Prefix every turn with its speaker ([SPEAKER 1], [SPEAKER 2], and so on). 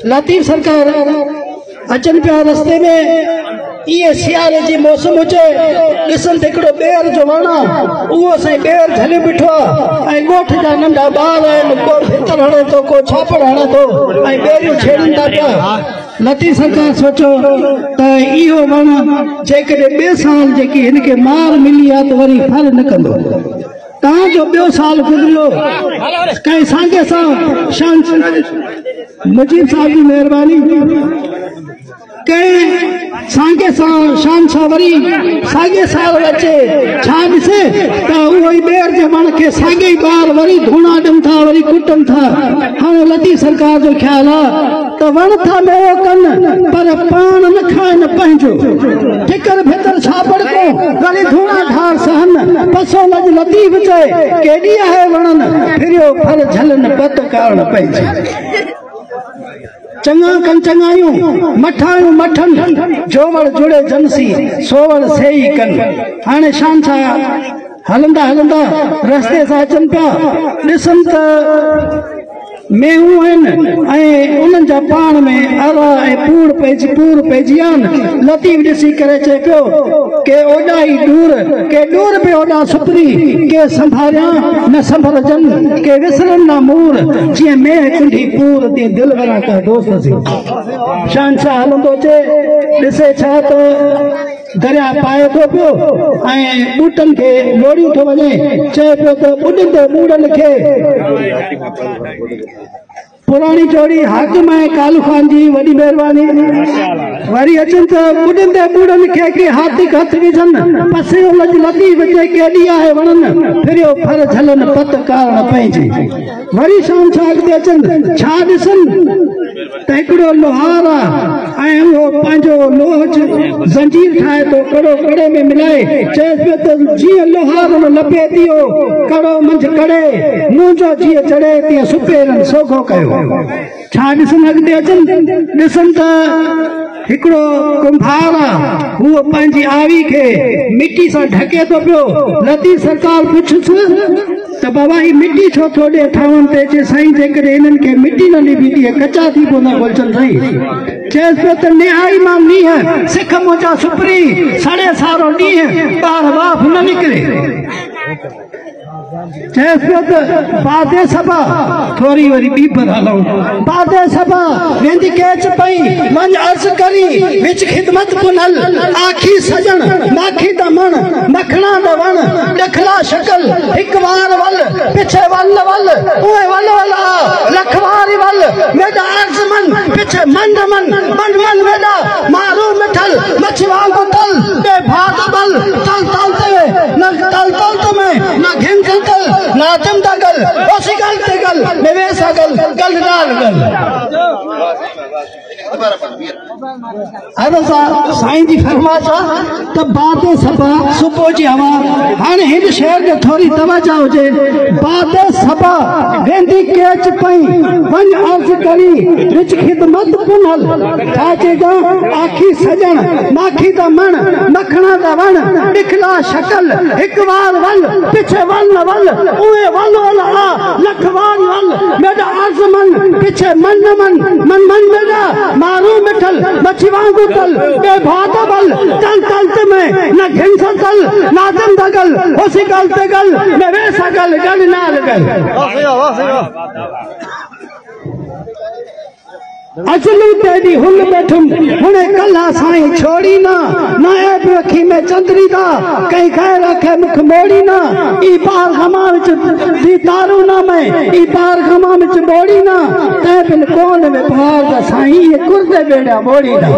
[SPEAKER 1] लतीफ़ सरकार अचन पिया रस्ते में ये सियारे जी मौसम हुजे ॾिसन हिकिड़ो ॿेर जो वण उहो साईं ॿेर झले बीठो आहे ॻोठ जा नंढा ॿार आहिनि को भितर हणे थो को छापड़ हणे थो ॿेरियूं छेड़नि था पिया। लतीफ़ सरकार सोचो त इहो वण जेकॾहिं ॿिए साल जेकी हिनखे मार मिली आहे त वरी फल न कंदो। तव्हांजो ॿियो साल गुज़रियो कंहिं साॻे सां शान मुजीब साहब जी महिरबानी कंहिं साॻे सां शान सां वरी साॻे साल अचे छा ॾिसे त उहो ई ॿेर जे वण खे साॻे ई ॿार वरी धूणा ॾियनि था वरी कुटनि था। हाणे लतीफ़ सरकार जो ख़्यालु आहे त वण था मेवो कनि पर पाण न खाइनि पंहिंजो ठिकर भितर छापड़ को वरी धूणा ठार सहन पसो लज लतीफ़ चए केॾी आहे वणनि फिरियो फल झलनि पत कारण पंहिंजी चङा कनि चङायूं मठायूं मठनि जोवड़ जुड़े जनसी सोवड़ सेई कनि। हाणे शान सां हलंदा हलंदा रस्ते सां अचनि पिया ॾिसनि त मेहूं आहिनि ऐं उन्हनि जा पाण में अरा ऐं पूर पइजी आहिनि। लतीफ़ ॾिसी करे चए पियो के ओॾा ई ॾूर बि ओॾा सुपरी के संभारिया न संभरजनि के विसरनि न मूर जीअं मेह कुंडी पूर तीअं दिलि भरा का दोस्त सी। शहनशाह हलंदो अचे ॾिसे छा त दरिया पाए थो पियो ऐं ॿूटनि खे लोड़ियूं थो वञे चए पियो त ॿुॾंदे ॿूड़नि खे पुरानी चौड़ी हाकिम ऐं कालू ख़ान जी वॾी महिरबानी वरी अचनि त ॿुॾंदे ॿूड़नि खे के हाथी हथ विझनि पसे लज लतीफ़ चए केॾी आहे वणनि फिरियो फर झलनि पत कारण पंहिंजी। वरी शाम सां अॻिते अचनि छा ॾिसनि त हिकिड़ो लोहार आहे ऐं उहो पंहिंजो लोह जंजीर ठाहे थो कड़ो कड़े में मिलाए चए पियो त जीअं लोहार में लपे थियो कड़ो मंझि कड़े मुंहिंजो जीअं चढ़े तीअं सुपेरनि सोघो कयो। छा ॾिसनि अॻिते अचनि ॾिसनि त हिकिड़ो कुंभार आहे उहो पंहिंजी आवी खे मिटी सां ढके थो पियो। लतीफ़ सरकार पुछुसि त बाबा ही मिटी छो थो ॾे ठावनि ते चए साईं जेकॾहिं हिननि खे मिटी न ॾिबी तीअं कचा थी पवंदा गुलचंद साईं। चएसि पियो त निहाई मां मींहं सिख मुंहिंजा सुपरी साढ़े सारो ॾींहं ॿार बाप न निकिरे। चएसि पियो त बादे सभा थोरी वरी ॿीबर हलूं बादे सभा वेंदी केच पई वञ अर्ज़ करी विच ख़िदमत पुनल आखी सजण माखी द मण मखणा द वण ॾखला शकल हिकु वार वल पिछे वल वल उहे वल वल आ लखवारी वल मेडा अर्ज़ मन पिछे मंड मन मंड मन मेडा मारू मिठल मछ वांगु तल के भात बल तल तल ते न तल तल ते में न घिन तल ना तुम तगल ओसी गल ते गल निवेश गल गल नाल गल। अदा साईं जी फरमाइश त बादे सभा सुबुह जी हवा हाणे हिन शहर जो थोरी तवजो हुजे बादे सभा वेंदी केच पई वञ अर्ज़ करी विच ख़िदमत पुनल छा चइजां आखी सजण माखी द मण मखणा द वण ॾिखला शकल हिकु वार वल पिछे वल न वल उहे वल वल आ लखवार वल मेडा अर्ज़ मन पिछे मन मन मन मन मेडा मारू मिठल मच्छी वांगु तल के भात बल तल तल में न घिन तल नादम दगल होसी गल ते गल में वे सगल गल नाल गल। अजलू तेरी हुल बैठुम हुने कला साईं छोड़ी ना ना ऐब रखी में चंद्री दा कहीं खैर रखे मुख मोड़ी ना ई पार गमा विच दी तारू ना मैं ई पार गमा विच बोड़ी ना ते बिन कौन में भार दा साईं ये कुर्दे बेड़ा मोड़ी ना।